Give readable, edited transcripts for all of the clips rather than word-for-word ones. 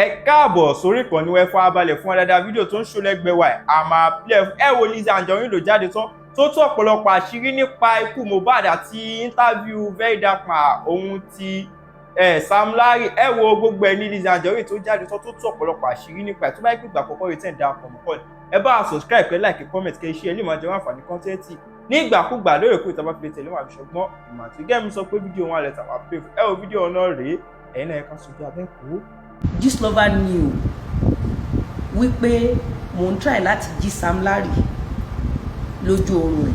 ẹ káàbọ̀ sórí ìkànnì wa fún abalẹ̀ fún dáadáa fídíò tó ń ṣó lẹ́gbẹ̀ẹ́ wa a máa play ẹ wo Lizzy Anjorin ló jáde tán tó tú ọ̀pọ̀lọpọ̀ àṣírí nípa ikú Mohbad àti interview very dark man ohun ti Sam Larry ẹ wo gbogbo ẹ ní Lizzy Anjorin tó jáde tán tó tú ọ̀pọ̀lọpọ̀ àṣírí nípa ẹ̀ tó bá ìgbà àkọ́kọ́ rẹ̀ tẹ̀ ń da ọkọ̀ mọ́kọ́ ẹ bá subscribe pé like comment kẹ́ iṣẹ́ ẹ lè máa jẹ́ wọn àǹfààní kọ́ńtẹ́ǹtì ní ìgbàkúgbà lóòrèkóòrè tá a bá fi lè tẹ̀lé wọn àbíṣọgbọ́n ìmọ̀ àti gẹ́mi sọ pé fídíò wọn alẹ́ tàwa pé ẹ wo fídíò náà rèé ẹ̀yin náà ẹ kàn sojú abẹ́kọ̀ọ́. Gistlover knew wípé mò ń try láti jí Sam Larry lójú oorun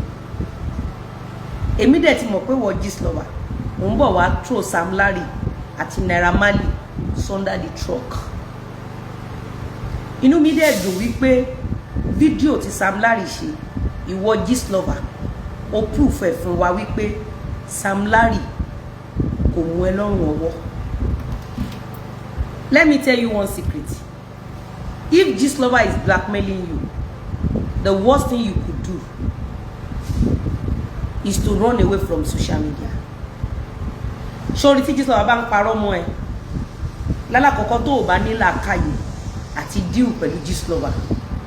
ẹ̀ èmi dẹ̀ ti mọ̀ pé wọ́n Gistlover mò ń bọ̀ wá throw Sam Larry àti Naira Marley under the truck. Inú mi dẹ̀ dùn wípé fídíò tí Sam Larry ṣe ìwọ Gistlover ó proof ẹ̀ fún wa wípé Sam Larry kò mú ẹ lọ́rùn ọwọ́. Let me tell you one secret. If Gistlover is blackmailing you, the worst thing you could do is to run away from social media. Sori tí Gistlover bá ń parọ́ mọ́ ẹ, lálàkọ́kọ́ tó o bá ní làákàyè àti deal pẹ̀lú Gistlover,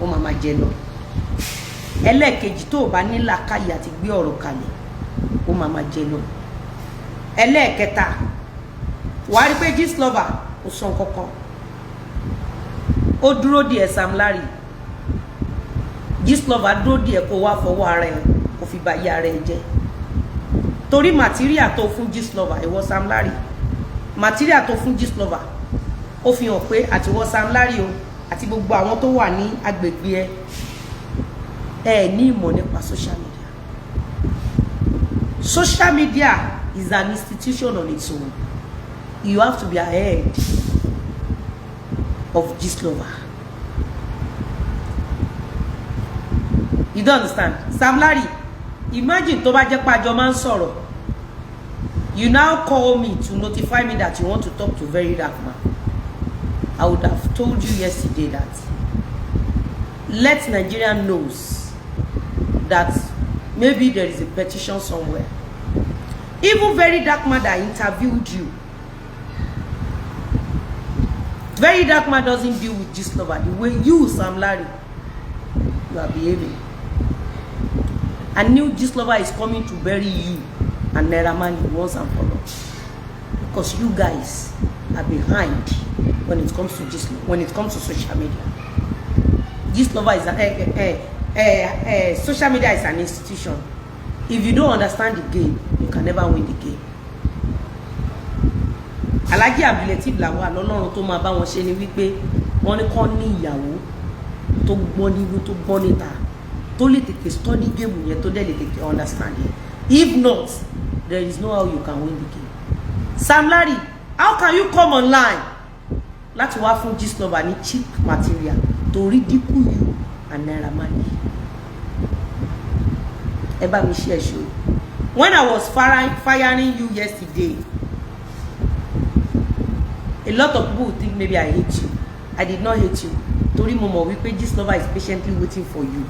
ó máa jẹ lọ. Ẹlẹ́ẹ̀kejì tó o bá ní làákàyè àti gbé ọ̀rọ̀ kalẹ̀, ó máa jẹ lọ. Ẹlẹ́ẹ̀kẹta, wàá rí pé Gistlover ó sọ kankan ó dúró díẹ̀ Sam Larry Gistlover dúró díẹ̀ kó wá fọwọ́ ara ẹ̀ kó fi bà yé ara ẹ̀ jẹ́ torí material tó fún Gistlover ìwọ Sam Larry material tó fún Gistlover ó fi hàn pé àtiwọ Sam Larry o àti gbogbo àwọn tó wà ní agbègbè ẹ ní ìmọ̀ nípa social media. Social media is an institution on its own. You have to be ahead of Gistlover. You don't understand? Sam Larry, imagine tó bá jẹ́ pé àjọ máa ń sọ̀rọ̀. You now call me to notify me that you want to talk to very dark man. I would have told you yesterday that let Nigeria knows that maybe there is a petition somewhere. Even very dark man that interviewed you, very dark man doesn't deal with Gistlover the way you, Sam Larry, you are behaving. I knew Gistlover is coming to bury you and Naira Marley once and for all, because you guys are behind when it comes to Gistlover, when it comes to social media. Gistlover is social media is an institution. If you don't understand the game, you can never win the game. Alaye ability làwọn alọ́lọ́run tó máa bá wọn ṣe ni wípé wọ́n ní kàn ní ìyàwó tó gbọ́n nínú tó gbọ́n níta tó lè tètè study game yẹn tó dẹ̀ lè tètè understand it. If not, there is no how you can win the game. Sam Larry, how can you come online láti wá fún Gistlover ní cheap material to ridicule you and Naira Marley? Ẹ bá mi share show. When I was firing you yesterday, a lot of people would think maybe I hate you. I did not hate you. Torí mo mọ̀ wípé Gistlover is patiently waiting for you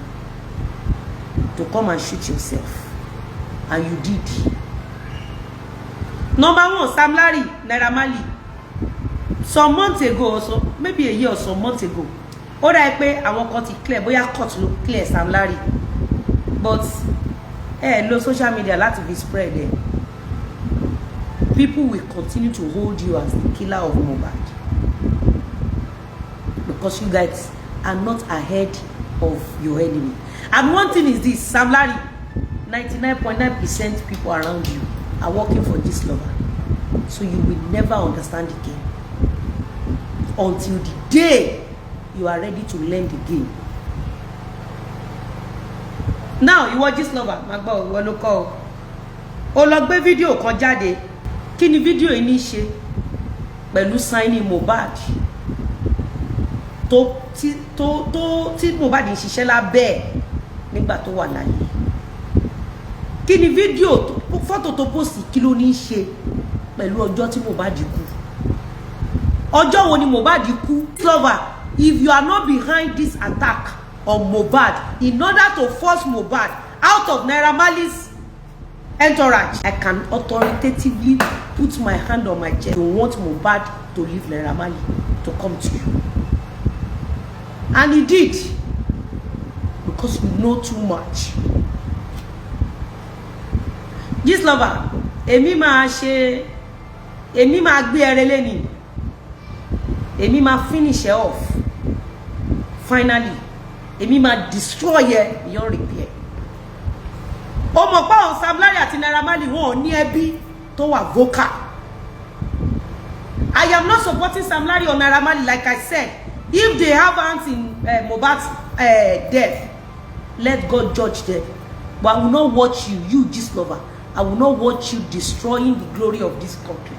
to come and shoot yourself, and you did. Number one, Sam Larry, Naira Marley. Some months ago, or so maybe a year or some months ago, ó dà pé àwọn kan ti clear bóyá court ló clear Sam Larry, but lo social media láti fi spread it. People will continue to hold you as the killer of Mohbad because you guys are not ahead of your enemy. And one thing is this, Sam Larry, 99.9% people around you are working for Gistlover, so you will never understand the game until the day you are ready to learn the game. Now you watch Gistlover, magba ìwọ ló kọ o lọ gbé fídíò kan jáde. Kí ni fídíò yìí ní ṣe pẹ̀lú signing Mohbad tí Mohbad ń ṣiṣẹ́ lábẹ́ ẹ̀ nígbà tó wà láyé? Kí ni fídíò fọ́tò tó post kí ló ní ṣe pẹ̀lú ọjọ́ tí Mohbad kú? Ọjọ́ wo ni Mohbad kú? Gistlover, if you are not behind this attack on Mohbad in order to force Mohbad out of Naira Marley's entourage, I can authoritatively put my hand on my chest to want Mohbad to leave Naira Marley to come to you. And he did, because you know too much. This lover, èmi máa gbé ẹrẹ lẹ́ni, èmi máa finish her off. Finally, èmi máa destroy her beyond repair. Ó mọ̀ pé àwọn Sam Larry àti Naira Marley wọn ò ní ẹbí tó wà vocal. I am not supporting Sam Larry or Naira Marley, like I said. If they have hands in Mohbad's death, let God judge them. But I will not watch you this lover. I will not watch you destroying the glory of this country.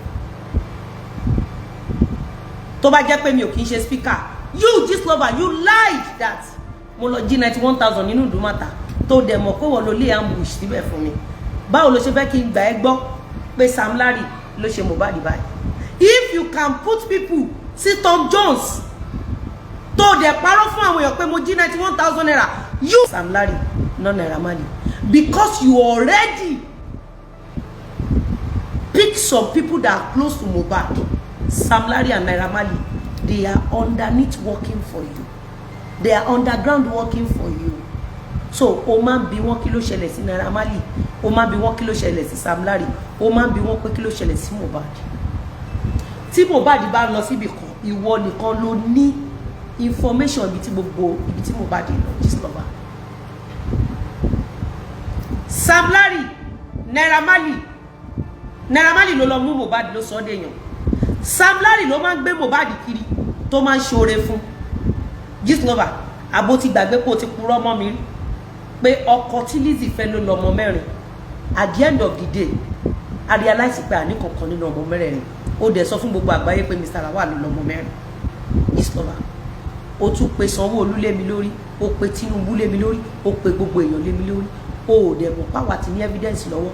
Tó bá jẹ́ pé mi ò kì í ṣe speaker, you this lover, you lied that mo lọ jí 91,000 nínú Ìdúmọ̀tà tó dẹ̀ mọ̀ pé wọ́n ló lé ambush síbẹ̀ fún mi. Báwo ló ṣe fẹ́ kí n gbà ẹ́ gbọ́ pé Sam Larry ló ṣe Mohbad báyìí? If you can put people, see Tom Jones, tó dẹ̀ parọ́ fún àwọn èèyàn pé mo jí 91,000 naira, you Sam Larry, not Naira Marley, because you already pick some people that are close to Mohbad. Sam Larry and Naira Marley, they are underneath working for you. They are underground working for you. So, o máa ń bi wọ́n kí ló ṣẹlẹ̀ sí Naira Marley, o máa ń bi wọ́n kí ló ṣẹlẹ̀ sí Sam Larry, o máa ń bi wọ́n pé kí ló ṣẹlẹ̀ sí Mohbad. Tí Mohbad bá lọ síbi kan, ìwọ nìkan ló ní information ibi tí Mohbad lọ, just lover. Sam Larry, Naira Marley ló lọ mú Mohbad ló sọ déyàn. Sam Larry ló máa ń gbé Mohbad kiri tó máa ń ṣoore fún. Just lover, àbó ti gbàgbé pé o ti purọ́ mọ́ mi rí pé ọkọ tí Lizzy fẹ́ ló lọ́mọ mẹ́rin. At the end of the day, I realize pé àní kankan nínú ọmọ mẹ́rin. Ó dẹ̀ sọ fún gbogbo àgbáyé pé Mr. Lawal ló lọ́mọ mẹ́rin. Just lover, ó tún pe Sanwó-Olú lé mi lórí, ó pe Tinubu lé mi lórí, ó pe gbogbo èèyàn lé mi lórí. Ó dẹ̀ mọ̀ páwa ti ní evidence lọ́wọ́.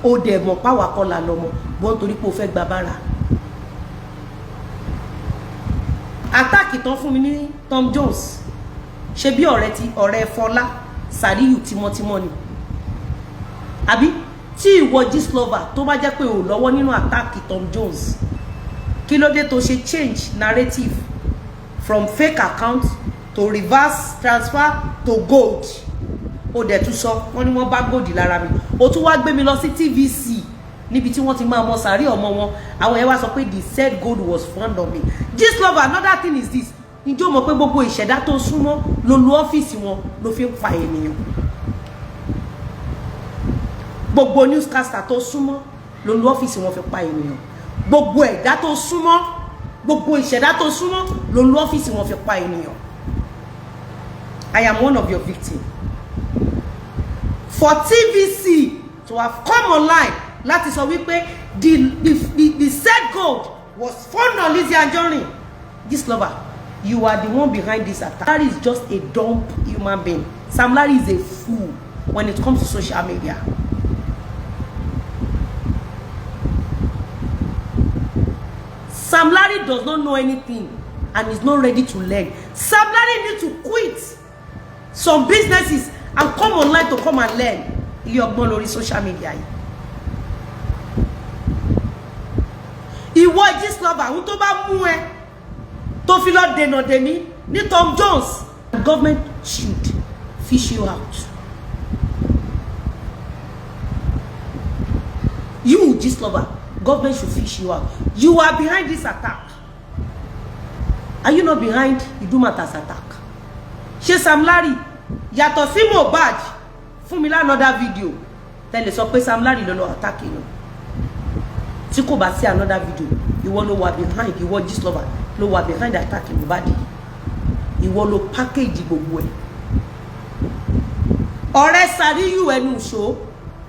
Ó dẹ̀ mọ̀ páwa kọ́ la lọ́mọ bọ́n torí pé ó fẹ́ gba bára. Attack tán fún mi ní Tom Jones, ṣe bí ọ̀rẹ́ Fọlá Sàríyù tímọ́tímọ́ ni. Àbí tí ìwọ Gist lover tó bá jẹ́ pé ò lọ́wọ́ nínú attack Tom Jones, kí ló dé tó ṣe change narrative from fake account to reverse transfer to gold? Ó dẹ̀ tún sọ wọ́n ní wọ́n bá gold lára mi. Ó tún wá gbé mi lọ sí TVC níbi tí wọ́n ti máa mọ sàárì ọmọ wọn. Àwọn yẹn wá sọ pé the said gold was found on me. Gist lover, another thing is this. Ǹjẹ́ o mọ̀ pé gbogbo ìṣẹ̀dá tó súnmọ́ ló lu ọ́fíìsì wọn ló fi ń pa ènìyàn? Gbogbo newscaster tó súnmọ́ ló lu ọ́fíìsì wọn fi pa ènìyàn. Gbogbo ẹ̀dá tó súnmọ́, gbogbo ìṣẹ̀dá tó súnmọ́ ló lu ọ́fíìsì wọn fi pa ènìyàn. I am one of your victims. For TVC to have come online láti sọ wípé the said gold was found on Lizzy Anjorin. This lover, you are the one behind this attack. Larry is just a dumb human being. Sam Larry is a fool when it comes to social media. Sam Larry does not know anything and is not ready to learn. Sam Larry needs to quit some businesses and come online to come and learn. Ilé ọgbọ́n lórí social media yìí. Ìwọ Gist lover, àwọn tó bá mú ẹ tó fi lọ dènà dèmí ní Tom Jones, the government should fish you out. You Gist lover, government should fish you out. You are behind this attack. Are you not behind Idumata's attack? Ṣé Sam Larry yàtọ̀ sí Mohbad fún mi another video tẹ́lẹ̀ sọ pé Sam Larry ló lọ attack yín? Tí kò bá sí another video, ìwọ ló wà behind, ìwọ Gist lover ló wà behind attack Mohbad. Ìwọ ló package gbogbo ẹ̀. Ọ̀rẹ́ Sàríyù ẹnu ṣó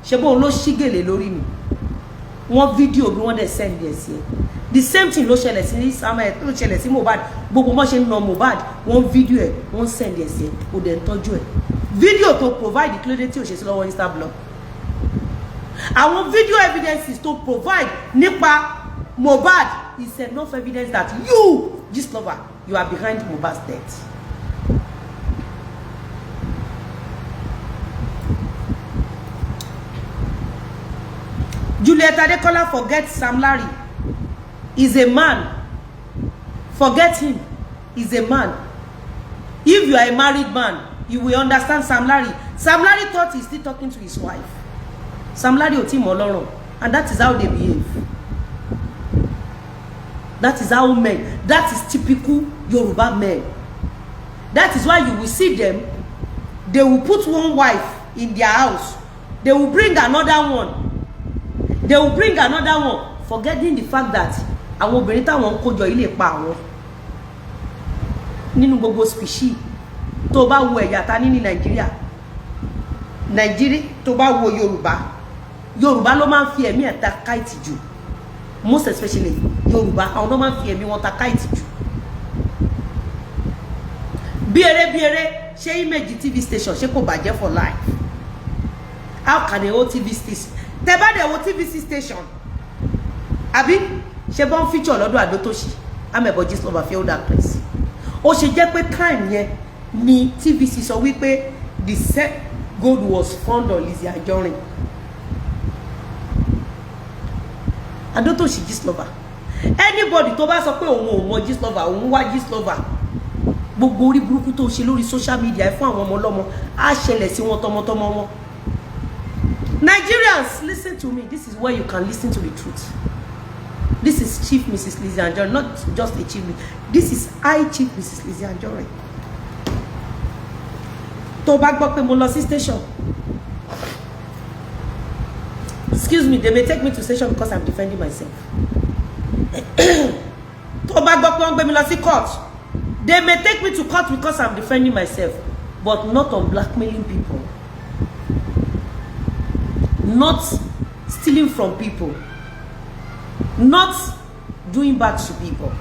ṣe bóun ló ṣígèlè lórí mi. Wọ́n video bí wọ́n dẹ̀ send ẹ̀ sí ẹ. The same thing ló ṣẹlẹ̀ sí Samuel, ló ṣẹlẹ̀ sí Mohbad. Gbogbo mọ́ ṣe ń nà Mohbad, wọ́n video ẹ̀, wọ́n send ẹ̀ sí ẹ, ó dẹ̀ ń tọ́jú ẹ̀. Video to provide kí ló dé tí ò ṣe sí lọ́wọ́ Instablog. Àwọn video evidences to provide nípa Mohbad is enough evidence that you, Gist lover, you are behind Mohbad's death. Juliet Adekola, forget Sam Larry. He's a man. Forget him. He's a man. If you are a married man, you will understand Sam Larry. Sam Larry thought he's still talking to his wife. Sam Larry ò tí mọ̀ lọ́rùn, and that is how they behave. That is how men. That is typical Yoruba men. That is why you will see them. They will put one wife in their house. They will bring another one. They will bring another one, forgetting the fact that àwọn obìnrin táwọn ń kójọ ilé pa àwọn. Nínú gbogbo species tó bá wo ẹ̀yà ta ní Nàìjíríà. Nàìjíríà tó bá wo Yorùbá ló máa ń fi ẹ̀mí ẹ̀ ta káìtì jù. Most especially Yorùbá, àwọn ló máa ń fi ẹ̀mí wọn ta káìtì jù. Bí eré ṣé image TV station ṣé kò bàjẹ́ for life? How can a whole TV station? Tẹ́ bá dé wo TV station. Àbí ṣé bon feature lọ́dọ̀ Adotoshi. Amebo Gistlover failed that place. Ó ṣe jẹ́ pé crime yẹn ni TVC sọ wípé the said gold was found on Lizzy Anjorin. Adotoshi Gistlover. Anybody tó bá sọ pé òun ò mọ Gistlover, òun wá Gistlover. Gbogbo orí burúkú tó ṣe lórí social media fún àwọn ọmọ ọlọ́mọ á ṣẹlẹ̀ sí wọn tọmọtọmọ wọn. Nigerians, listen to me. This is where you can listen to the truth. This is Chief Mrs. Lizzy Anjorin, not just a chief. This is I Chief Mrs. Lizzy Anjorin. Tó bá gbọ́ pé mo lọ sí station. Excuse me, they may take me to station because I'm defending myself. Tó bá gbọ́ pé wọ́n gbé mi lọ sí court. They may take me to court because I'm defending myself, but not on blackmailing people. Not stealing from people. Not doing bad to people.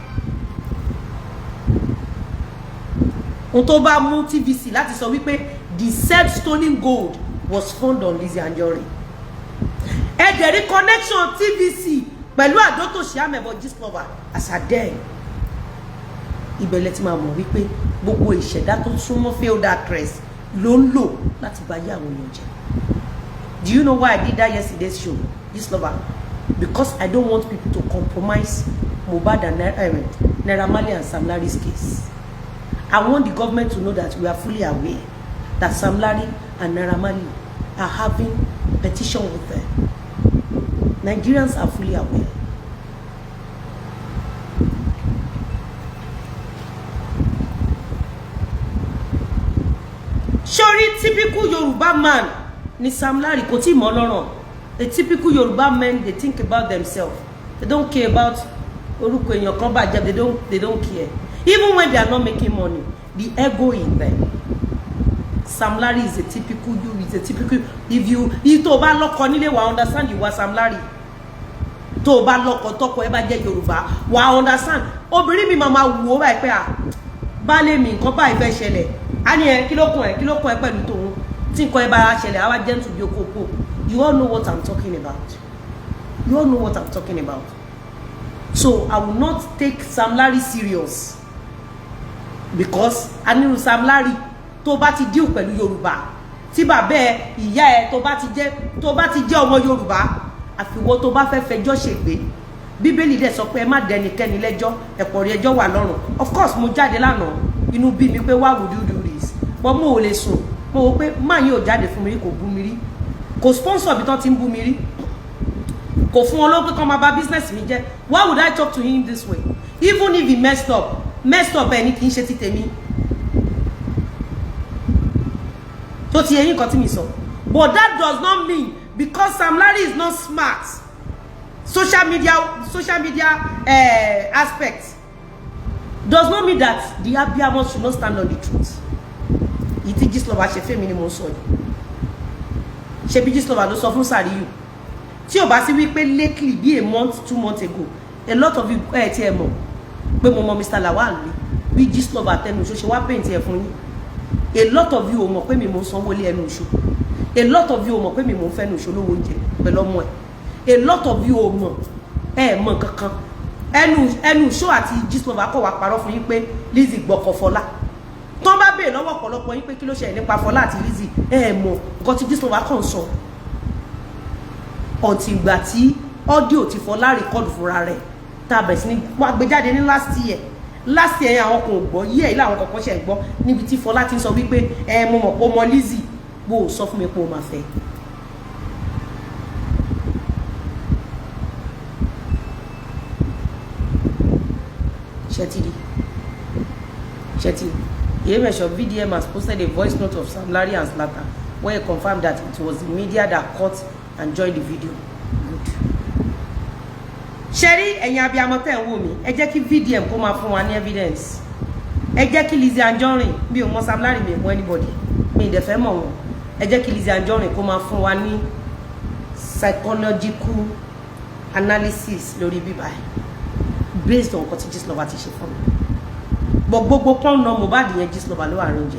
Ohun tó bá mú TVC láti sọ wípé the said stolen gold was found on Lizzy Anjorin. Ẹ̀dẹ̀rí connection TVC pẹ̀lú Adotoshi Amebo Gistlover as a den. Ibẹ̀lẹ̀ tí máa mọ̀ wípé gbogbo ìṣẹ̀dá tó súnmọ́ failed actress ló ń lò láti bá yá àwọn èèyàn jẹ́. Do you know why I did that yesterday's show, Gistlover? Because I don't want people to compromise Mohbad and Naira Marley and Sam Larry's case. I want the government to know that we are fully aware that Sam Larry and Naira Marley are having petition with them. Nigerians are fully aware. Surely, typical Yoruba man ni Sam Larry kò tí mọ̀ lọ́rùn. A typical Yoruba men, they think about themselves. They don't care about orúkọ èèyàn kan bàjẹ́. They don't care. Even when they are not making money, the ego in them. Sam Larry is a typical you. Is a typical. If tó bá lọ́kọ nílé, wa understand you are Sam Larry. Tó bá lọ́kọ tọ́kọ ẹ bá jẹ́ Yorùbá, wa understand. Obìnrin mi mama wo báyìí pé baálé mi nǹkan báyìí fẹ́ ṣẹlẹ̀. A ní ẹ kí ló kún ẹ pẹ̀lú tòun. Tí nǹkan ẹ bá ṣẹlẹ̀, àwa gentle bí okoko. You all know what I'm talking about. You all know what I'm talking about. So I will not take Sam Larry serious. Because Ninu Sam Larry tó bá ti deal pẹ̀lú Yorùbá. Tí bàbá ẹ, ìyá ẹ tó bá ti jẹ́ ọmọ Yorùbá, àfiwọ́ tó bá fẹ́ fẹjọ́ ṣègbé. Bíbélì dẹ̀ sọ pé ẹ má dẹnikẹ́ni lẹ́jọ́, ẹ̀pọ̀ rí ẹjọ́ wà lọ́rùn. Of course mo jáde lánàá, inú bí mi pé why would you do this? But mo ò lè sùn. Mo wò pé má yóò jáde fún mi rí, kò bú mi rí. Kò sponsor bí tán ti ń bú mi rí. Kò fún wọn ló pé kán máa bà business mi jẹ́. Why would I talk to him this way? Even if he messed up ẹni kì í ṣe ti tèmi. Tó ti ẹ̀yin kan tí mi sọ. But that does not mean because Sam Larry is not smart. Social media aspect does not mean that the Abiyamo should not stand on the truth. Ìtí Gistlover ṣe fẹ́ mi ni mo sọ yìí. Ṣé bí Gistlover ló sọ fún Sàríyù? Tí ò bá sí wípé lately bí a month 2 months ago, a lot of you ti ẹ mọ̀ pé mo mọ Mr. Lawal ni bí Gistlover tẹnu ṣo ṣe wá paint ẹ fún yín. A lot of you ò mọ̀ pé mi mo sanwó lé ẹnu ṣo. A lot of you ò mọ̀ pé mi mo fẹ́ nu ṣo lówó oúnjẹ pẹ̀lú ọmọ ẹ̀. A lot of you ò mọ̀ mọ̀ kankan. Ẹnu ṣo àti Gistlover kọ̀ wá parọ́ fún yín pé Lizzy gbọ́kọ̀ Fọlá. Tọ́n bá bèèrè lọ́wọ́ ọ̀pọ̀lọpọ̀ yín pé kí ló ṣẹlẹ̀ nípa Fọlá àti Lizzy, mọ̀ nǹkan tí Gistlover kàn sọ. until ìgbà tí audio ti Fọlá record fúnra rẹ̀ tá a bẹ̀rẹ̀ sí ní wá gbé jáde ní last year àwọn kan ò gbọ́ yí ẹ̀ ilé àwọn kọ̀ọ̀kan ṣe gbọ́ níbi tí Fọlá ti ń sọ wípé mo mọ̀ pé ọmọ Lizzy bó o sọ fún mi pé o máa fẹ́. Shetty, Yemesho VDM has posted a voice note of Sam Larry and Zlatan where he confirmed that it was the media that caught and joined the video. Good. Sherry, ẹ̀yin abiyamọ tẹ́ ń wò mí, ẹ jẹ́ kí VDM kó máa fún wa ní evidence. Ẹ jẹ́ kí Lizzy Anjorin, bí o mọ Sam Larry mi mọ anybody, mi dẹ̀ fẹ́ mọ̀ wọ́n. Ẹ jẹ́ kí Lizzy Anjorin kó máa fún wa ní psychological analysis lórí bíbá based on nǹkan tí Gistlover ti ṣe fún mi. Gbogbo pọ́n náà Mohbad yẹn Gistlover ló arrange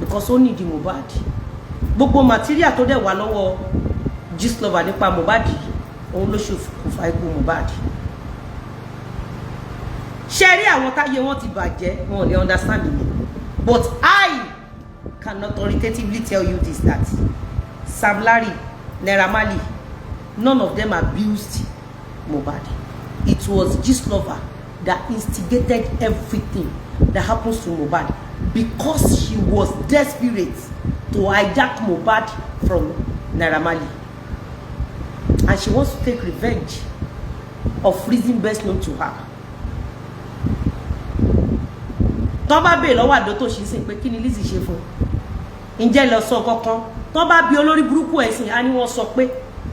because ó need Mohbad. Gbogbo material tó dẹ̀ wà lọ́wọ́ Gistlover nípa Mohbad òun ló ṣokùnfà ikú Mohbad. Ṣé rí àwọn táyé wọn ti bàjẹ́ wọn ò lè understand me, but I can authoritatively tell you this, that Sam Larry, Naira Marley, none of them abused Mohbad. It was Gistlover that instigated everything that happens to Mohbad because she was desperate to hijack Mohbad from Naira Marley, and she wants to take revenge of reason best known to her. Tó bá bèè lọ́wọ́ àdó tó ṣe sìn pé kí ni Lizzy ṣe fún ǹjẹ́ lọ sọ kankan, tó bá bi olórí burúkú ẹ̀sìn á ní wọ́n sọ pé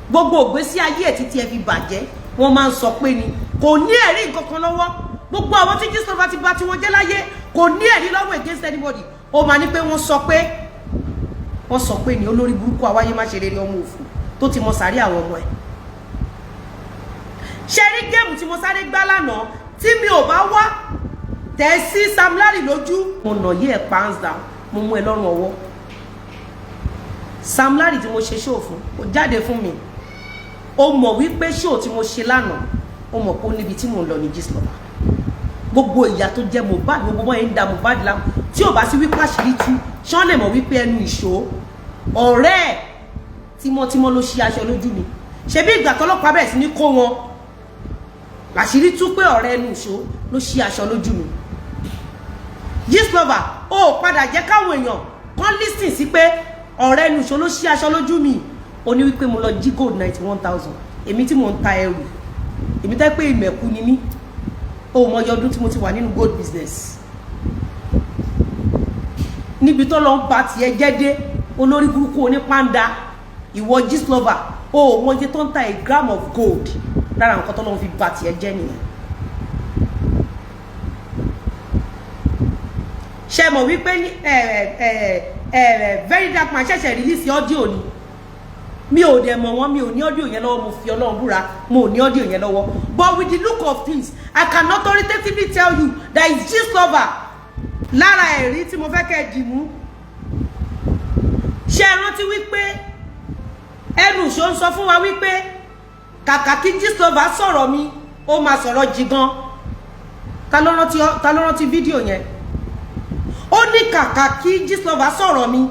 gbogbo ògbésí ayé ẹ̀ títí ẹ fi bàjẹ́ wọ́n máa ń sọ pé ni kò ní ẹ̀rí nǹkan kan lọ́wọ́. Gbogbo àwọn tí Gistlover ti bá tí wọ́n jẹ́ láyé kò ní ẹ̀rí lọ́wọ́ against anybody. Ó máa ní pé wọ́n sọ pé ni olórí burúkú àwáyé má ṣe rere ọmọ òfò tó ti mọ sàárì àwọn ọmọ ẹ̀. Ṣé rí géèmù tí mo sáré gbá lánàá tí mi ò bá wá tẹ̀ sí Sam Larry lójú, mo nà yí ẹ̀ hands down, mo mú ẹ lọ́rùn ọwọ́. Sam Larry tí mo ṣe show fún ó jáde fún mi, ó mọ̀ wípé show tí mo ṣe lánàá ó mọ̀ pé ó níbi tí mo ń lọ ní Gistlover. Gbogbo ìyà tó jẹ́ Mohbad, gbogbo wọn ń da Mohbad láàmú tí ò bá sí wípé àṣírí tú ṣán lè mọ̀ wípé ẹnu ìṣó ọ̀rẹ́ tímọ́tímọ́ ló ṣí aṣọ lójú mi. Ṣé bí ìgbà tọ́lọ́pàá bẹ̀rẹ̀ sí ní kó wọn làṣírí tú pé ọ̀rẹ́ ẹnu ìṣó ló ṣí aṣọ lójú mi. Gistlover ó padà jẹ́ káwọn èèyàn kan listen sí pé ọ̀rẹ́ ẹnu ìṣó ló ṣí aṣọ lójú mi. Ó ní wípé mo lọ jí gold 91,000 èmi tí mo ń ta ẹrù, èmi tẹ́ pé ìmẹ̀kú ni mí. Ó mọ ọdún tí mo ti wà nínú gold business. Níbi tó lọ ń bá tiẹ̀ jẹ́ dé olórí burúkú onípàndà ìwọ Gistlover ó mọ iye tó ń ta a gram of gold lára nǹkan tó lọ ń fi bá tiẹ̀ jẹ́ nìyẹn. Ṣé mọ̀ wípé Very Dark Man ṣẹ̀ṣẹ̀ release audio ni. Mi ò dẹ̀ mọ̀ wọ́n, mi ò ní audio yẹn lọ́wọ́, mo fi Ọlọ́run búra, mo ò ní audio yẹn lọ́wọ́. But with the look of things, I can authoritatively tell you that it's Gistlover lára ẹ̀rí tí mo fẹ́ kẹ́ dì mú. Ṣé ẹ rántí wípé ẹnu ṣó ń sọ fún wa wípé kàkà kí Gistlover sọ̀rọ̀ mi ó máa sọ̀rọ̀ jìgan. Ta ló rántí fídíò yẹn? Ó ní kàkà kí Gistlover sọ̀rọ̀ mi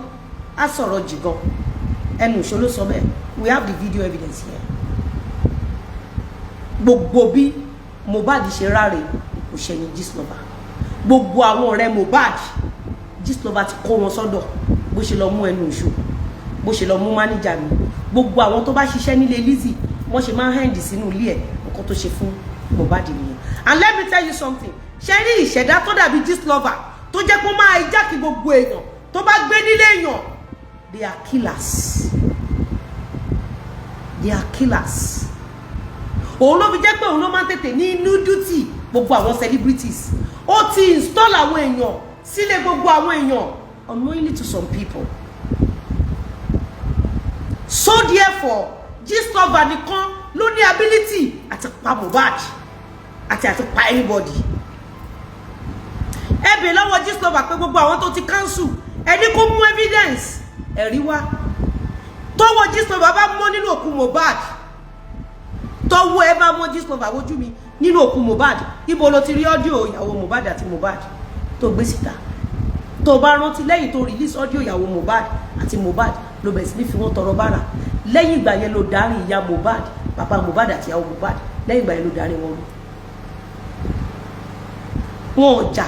á sọ̀rọ̀ jìgan. Ẹnu ṣó ló sọ bẹ́ẹ̀. We have the video evidence here. Gbogbo bí Mohbad ṣe ráre kò ṣẹ̀yìn Gistlover. Gbogbo àwọn ọ̀rẹ́ Mohbad Gistlover ti kó wọn sọ́dọ̀ bó ṣe lọ mú ẹnu ìṣó, bó ṣe lọ mú máníjà mi. Gbogbo àwọn tó bá ṣiṣẹ́ nílé Lizzy wọ́n ṣe máa ń hẹ́ndì sínú ilé ẹ̀ nǹkan tó ṣe fún Mohbad nìyẹn. And let me tell you something, ṣe rí ìṣẹ̀dá tó dàbí Gistlover tó jẹ́ pé ó máa hijack gbogbo èèyàn tó bá gbé nílé èèyàn, they are killers. They are killers. Òun ló fi jẹ́ pé òun ló máa ń tètè ní nudity gbogbo àwọn celebrities. Ó ti install àwọn èèyàn sílé gbogbo àwọn èèyàn unknowingly to some people. So therefore Gistlover nìkan ló ní ability àti pa Mohbad àti pa anybody. Ẹ bẹ̀ lọ́wọ́ Gistlover pé gbogbo àwọn tó ti cancel ẹni kó mú evidence ẹ̀rí wá. Tọ́wọ́ Gistlover bá mọ́ nínú òkú Mohbad, tọ́wọ́ ẹ bá mọ́ Gistlover wojú mi nínú òkú Mohbad, ibo ló ti rí audio ìyàwó Mohbad àti Mohbad tó gbé síta? Tó bá rántí lẹ́yìn tó release audio ìyàwó Mohbad àti Mohbad ló bẹ̀rẹ̀ sí ní fi wọ́n tọrọ bára. lẹ́yìn ìgbà yẹn ló darí ìyá Mohbad bàbá Mohbad àti ìyàwó Mohbad lẹ́yìn ìgbà yẹn ló darí wọn wọn jà.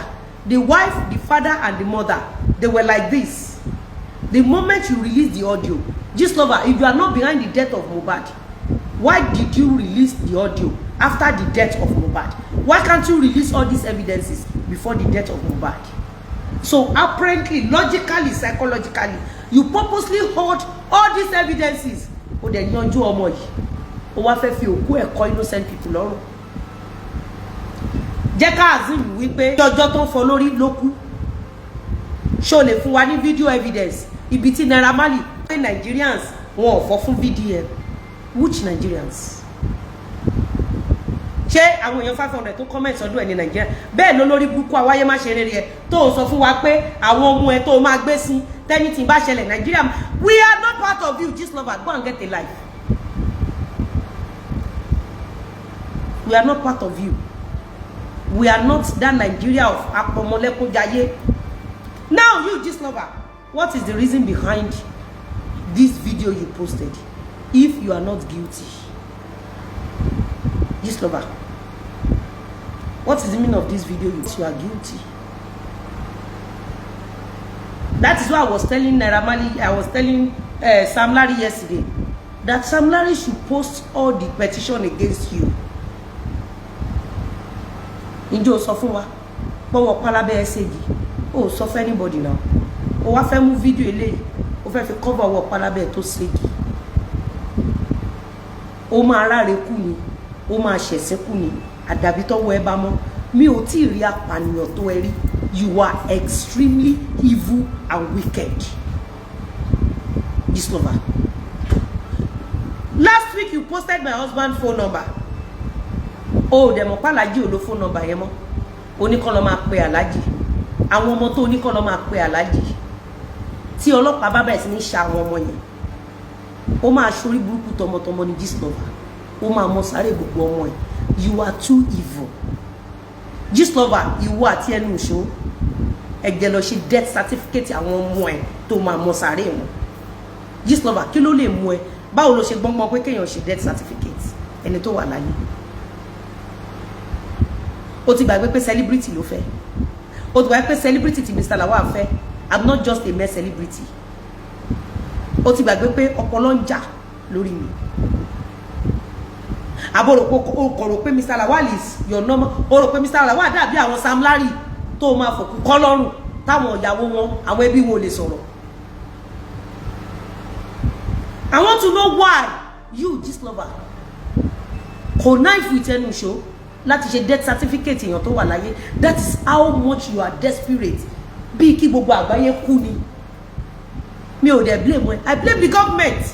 The wife, the father and the mother, they were like this. The moment you release the audio, just lover, if you are not behind the death of Mohbad, why did you release the audio after the death of Mohbad? Why can't you release all these evidences before the death of Mohbad? So apparently, logically, psychologically, you purposely hold all these evidences. O de yanjú ọmọ yìí. O wá fẹ́ fi òkú ẹ̀kọ́ innocent people lọ́rùn. Jẹ́ ká assume wípé ọjọ́ tó ń fọ lórí ló kú. Ṣó lè fún wa ní video evidence ibi tí Naira Marley pé Nigerians wọn ò fọ́ fún VDM. Which Nigerians? Ṣé àwọn èèyàn 500 tó comment ọdún ẹ̀ ní Nigeria bẹ́ẹ̀ ló lórí burúkú àwáyé má ṣe rere ẹ̀ tó sọ fún wa pé àwọn ọmọ ẹ̀ tó máa gbé sí tẹ́ni tí bá ṣẹlẹ̀ Nigeria. We are not part of you, just lover, go and get a life. We are not part of you. We are not that Nigeria of Apomolekunjaye. Now you, just lover, what is the reason behind this video you posted if you are not guilty? Just lover, what is the meaning of this video if you are guilty? That is why I was telling Naira Marley, I was telling Sam Larry yesterday that Sam Larry should post all the petition against you. Injo sọ fún wa pọwọ palabe ẹsẹgi o sọ fún anybody now o wá fẹ́ mú video eléyìí o fẹ́ fi cover wọ palabe tó ṣẹ́gi o máa ráre kú ni o máa ṣẹ̀ṣẹ̀ kú ni àdàbí tọ́wọ́ ẹ bá mọ́ mi ò tí rí apànìyàn tó ẹ rí. You are extremely evil and wicked. This lover. Last week you posted my husband's phone number. Oh, demo pa Alaji o lo phone number yẹn mọ́. Oni kan lọ máa pe Alaji. Àwọn ọmọ tó oni kan lọ máa pe Alaji. Tí ọlọ́pàá bá bẹ̀rẹ̀ sí ní ṣá àwọn ọmọ yẹn. Ó máa ṣorí burúkú tọmọtọmọ ní this lover. Ó máa mọ sáré gbogbo ọmọ ẹ̀. You are too evil. This lover, ìwọ àti ẹnu ṣó. Ẹgbẹ́ lọ ṣe death certificate àwọn ọmọ ẹ̀ tó máa mọ sáré wọn. This lover, kí ló lè mú ẹ? Báwo ló ṣe gbọ́ngbọ́n pé kéèyàn ṣe death certificate ẹni tó wà láyé? Ó ti gbàgbé pé celebrity ló fẹ́. Ó ti gbàgbé pé celebrity tí Mr. Lawal fẹ́. I'm not just a mere celebrity. Ó ti gbàgbé pé ọpọlọ ń jà lórí mi. Àbọ̀rò pé Mr. Lawal is your normal. Ó rò pé Mr. Lawal dàbí àwọn Sam Larry tó máa fòkú kọ́ lọ́rùn táwọn ìyàwó wọn àwọn ẹbí wọn ò lè sọ̀rọ̀. I want to know why you, this lover, connive with ẹnu ṣó láti ṣe death certificate èèyàn tó wà láyé. That is how much you are desperate. Bí kí gbogbo àgbáyé kú ni. Mi ò dẹ̀ blame ẹ. I blame the government.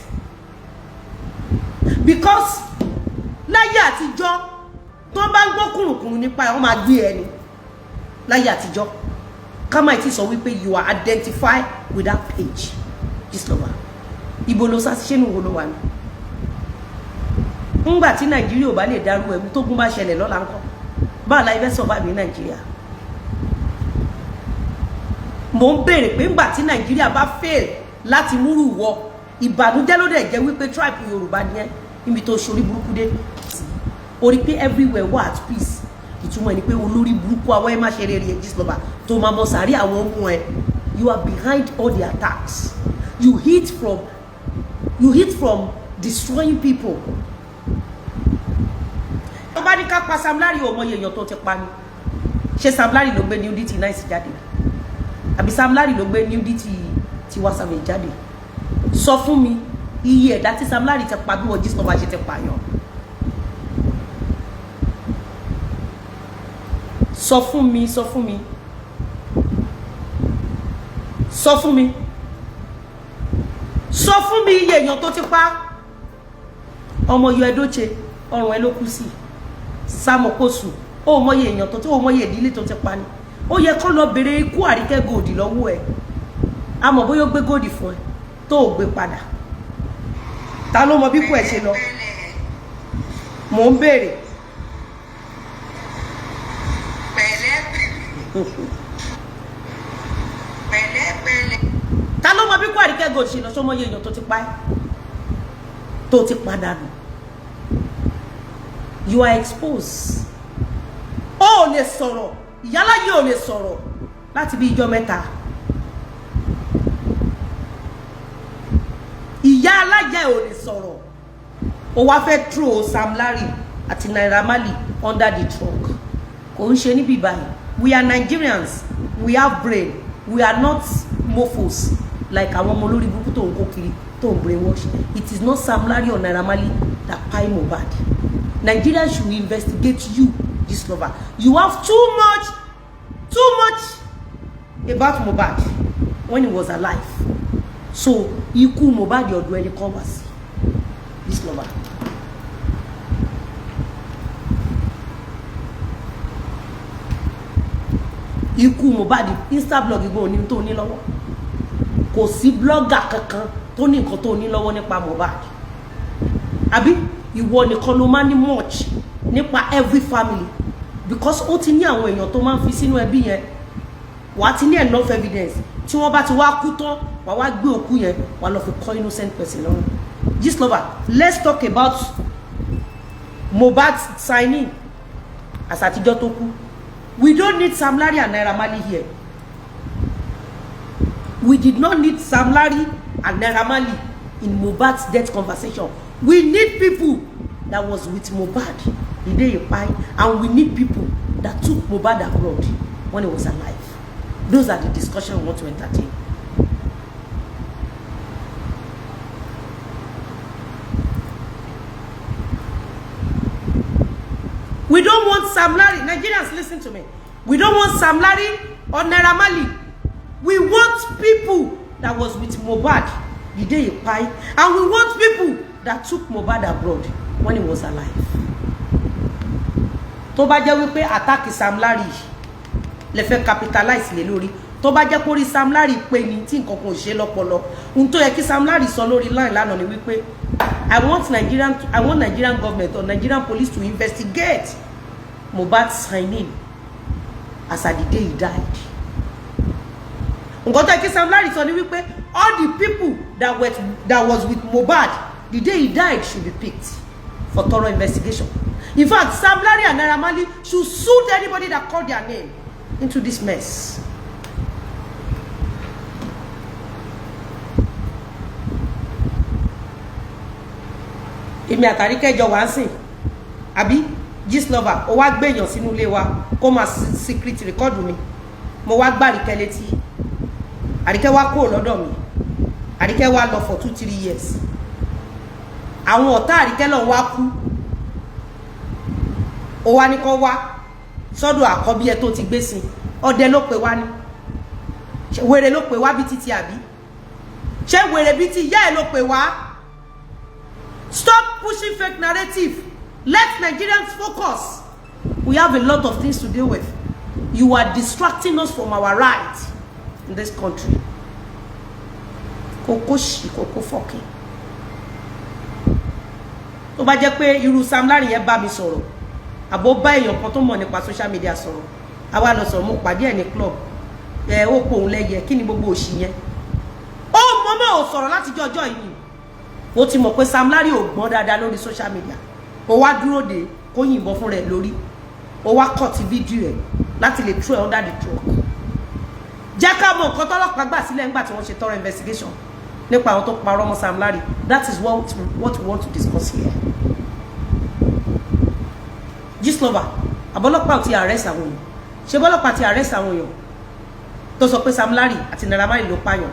Because láyé àtijọ́ tó bá ń gbọ́ kùrùkùrù nípa ẹ̀ wọ́n máa gbé ẹni. Láyé àtijọ́ ká má ti sọ wípé you are identified with that page. This lover. Ibo ló sá sí ṣé nù wo ló wà ní. Ńgbà tí Nàìjíríà ò bá lè dárú ẹ̀mú tó gún bá ṣẹlẹ̀ lọ́la ńkọ́. Báwo la ibẹ̀ survive ní Nàìjíríà? Mo ń béèrè pé ńgbà tí Nàìjíríà bá fail láti múrù wọ ìbànújẹ́ ló dẹ̀ jẹ́ wípé tribe Yorùbá ni ẹ́ níbi tó ṣorí burúkú dé. Orí pé everywhere wà at peace. Ìtumọ̀ ni pé olórí burúkú àwọn ẹ̀ má ṣe rere ẹ̀ Gistlover tó máa mọ sàárì àwọn ọmọ ẹ̀. You are behind all the attacks. You hit from destroying people. Nobody ká pa Sam Larry ọmọ èèyàn tó ti pa ni. Ṣé Sam Larry ló gbé nudity nice jáde? Àbí Sam Larry ló gbé nudity Tiwa Savage jáde? Sọ fún mi iye ẹ̀dá tí Sam Larry ti pa bí wọ́n Gistlover ṣe ti pààyàn. Sọ fún mi. Sọ fún mi iye èèyàn tó ti pa. Ọmọ yọ Edoche ọrùn ẹ ló kú sí. Samokosu ó mọye èèyàn tó ó mọye ìdílé tó ti pa ni. Ó yẹ kó lọ bèrè ikú Àríkẹ́ Gold lọ́wọ́ ẹ̀. A mọ̀ bóyá ó gbé gold fún ẹ tó ò gbé padà. Ta ló mọ bí kú ẹ ṣe lọ? Mò ń bèrè. Ta ló mọ bí kú Àríkẹ́ Gold ṣe lọ sọ mọye èèyàn tó ti pa ẹ́? tó ti pàdánù. You are exposed. Ó lè sọ̀rọ̀, ìyáláyé ò lè sọ̀rọ̀ láti bí ijọ́ mẹ́ta. Ìyáláyé ò lè sọ̀rọ̀. Ó wá fẹ́ throw Sam Larry àti Naira Marley under the truck. Kò ń ṣe níbí báyìí. We are Nigerians. We have brain. We are not mofos like àwọn ọmọ olórí burúkú tó ń kó kiri tó ń brainwash. It is not Sam Larry or Naira Marley that pay Mohbad. Nigeria should investigate you, this lover. You have too much about Mohbad when he was alive. So ikú Mohbad ọ̀dọ̀ ẹni kan wá sí, this lover. Ikú Mohbad Insta blog igbó ní tó ní lọ́wọ́. Kò sí blogger kankan tó ní nǹkan tó ní lọ́wọ́ nípa Mohbad. Àbí ìwọ nìkan ló máa ní much nípa every family, because ó ti ní àwọn èèyàn tó máa ń fi sínú ẹbí yẹn. Wàá ti ní enough evidence tí wọ́n bá ti wá kú tán wàá wá gbé òkú yẹn wàá lọ fi kọ́ innocent person lọ́rùn. This lover, let's talk about Mohbad signing as àtijọ́ tó kú. We don't need Sam Larry and Naira Marley here. We did not need Sam Larry and Naira Marley in Mohbad's death conversation. We need people that was with Mohbad the day he died, and we need people that took Mohbad abroad when he was alive. Those are the discussions we want to entertain. We don't want Sam Larry. Nigerians, listen to me. We don't want Sam Larry or Naira Marley. We want people that was with Mohbad the day he died, and we want people that took Mohbad abroad when he was alive. Tó bá jẹ́ wípé attack Sam Larry lè fẹ́ capitalize lé lórí, tó bá jẹ́ kórí Sam Larry pé ní tí nǹkan kan ò ṣe lọ́pọlọ, ohun tó yẹ kí Sam Larry sọ lórí line lánàá ni wípé I want Nigerian government or Nigerian police to investigate Mohbad signing as at the day he died. Nǹkan tó yẹ kí Sam Larry sọ ni wípé all the people that was with Mohbad the day he died should be picked for thorough investigation. In fact, Sam Larry and Naira Marley should sue anybody that called their name into this mess. Èmi àtàríkẹ́ jọ wá sìn. Àbí gist lover, ó wá gbéyàn sínú ilé wa kó máa secret record mi. Mo wá gbá Àríkẹ́ létí. Àríkẹ́ wá kúrò lọ́dọ̀ mi. Àríkẹ́ wá lọ for 2-3 years. Àwọn ọ̀tá Àríkẹ́ lọ wá kú. Ó wá ní kó wá sọ́dọ̀ àkọ́bí ẹ tó ti gbé sin. Ọdẹ ló pè wá ní. Ṣé wèrè ló pè wá bí títí àbí? Ṣé wèrè bí tí ìyá ẹ ló pè wá? Stop pushing fake narrative. Let Nigerians focus. We have a lot of things to deal with. You are distracting us from our rights in this country. Koko shi, koko fucking. Tó bá jẹ́ pé irú Sam Larry yẹn bá mi sọ̀rọ̀, àbó bá èèyàn kan tó mọ̀ nípa social media sọ̀rọ̀, àwa lọ sọ̀rọ̀ mo pàdé ẹ̀ ní club, ó pò òun lẹ́yẹ, kí ni gbogbo òṣì yẹn? Ó mọ́mọ́ ò sọ̀rọ̀ láti jọjọ́ yìí. Ó ti mọ̀ pé Sam Larry ò gbọ́n dáadáa lórí social media. Ó wá dúró dè kó yìnbọn fún rẹ̀ lórí. Ó wá cut fídíò ẹ̀ láti lè throw under the truck. Jẹ́ ká mọ̀ nǹkan tọ́lọ́pàá gbà sílẹ̀ nígbà tí wọ́n ṣe thorough investigation nípa àwọn tó parọ́ mọ́ Sam Larry. That is what we want to discuss here. Gist lover, àbọ́lọ́pàá ti arrest àwọn èèyàn. Ṣé bọ́lọ́pàá ti arrest àwọn èèyàn tó sọ pé Sam Larry àti Naira Marley ló pààyàn?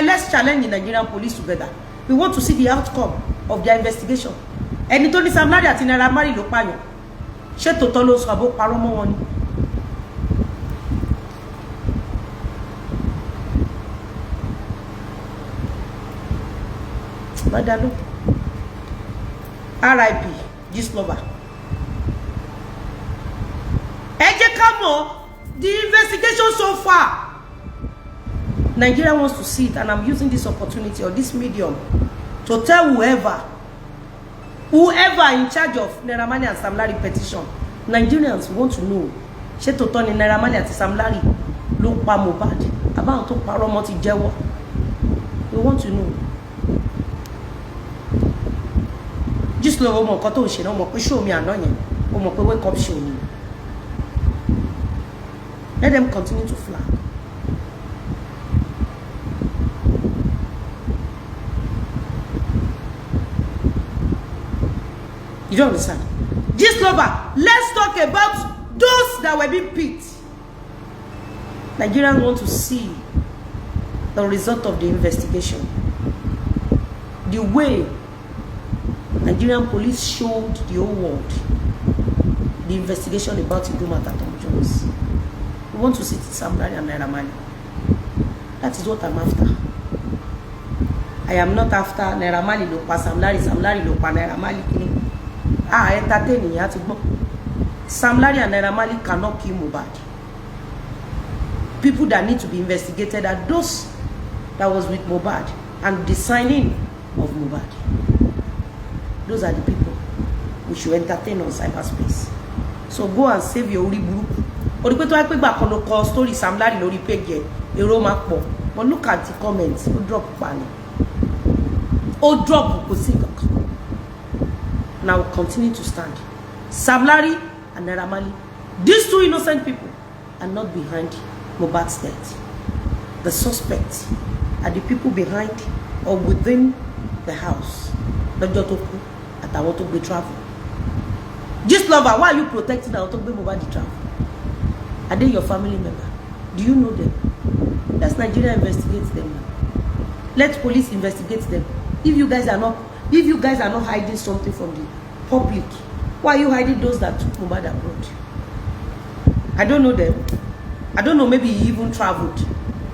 Let's challenge the Nigerian police together. We want to see the outcome of their investigation. Ẹni tó ní Sam Larry àti Naira Marley ló pààyàn. Ṣé tòótọ́ ló sọ àbó parọ́ mọ́ wọn ni? Badalo. RIP, gist lover. Ẹ jẹ́ ká mọ̀ the investigation so far. Nigeria wants to see it, and I'm using this opportunity or this medium to tell whoever in charge of Naira Marley and Sam Larry petition, Nigerians want to know. Ṣé tòótọ́ ni Naira Marley àti Sam Larry ló pa Mohbad? Àbáwọn tó parọ́ mọ́ ti jẹ́wọ́. We want to know. Just love ọmọ nǹkan tó ń ṣe náà, ọmọ pé show mi àná yẹn, ọmọ pé wake up show ni. Let them continue to flag. You don't understand? Gist lover, let's talk about those that were being picked. Nigerians want to see the result of the investigation. The way Nigerian police showed the whole world the investigation about Idumata Tom Jones. We want to see Sam Larry and Naira Marley. That is what I'm after. I am not after Naira Marley lo pa Sam Larry lo pa Naira Marley. Entertaining, you have to go. Sam Larry and Naira Marley cannot kill Mohbad. People that need to be investigated are those that was with Mohbad and the signing of Mohbad. Those are the people we should entertain on cyberspace. So go and save your Uriburu. Or the to back on the call story Sam Larry lórí page a Roma pọ̀. But look at the comments. O drop pani. O drop Kosika. Now continue to stand. Sam Larry and Naira Marley, these two innocent people are not behind Mohbad's death. The suspects are the people behind or within the house. Lọ́jọ́ tó kú àtàwọn tó gbé travel. Gist lover, why are you protecting àwọn tó gbé Mohbad travel? Are they your family member? Do you know them? Let Nigeria investigate them now. Let police investigate them. If you guys are not hiding something from the public, why are you hiding those that took Mohbad abroad? I don't know them. I don't know, maybe he even traveled.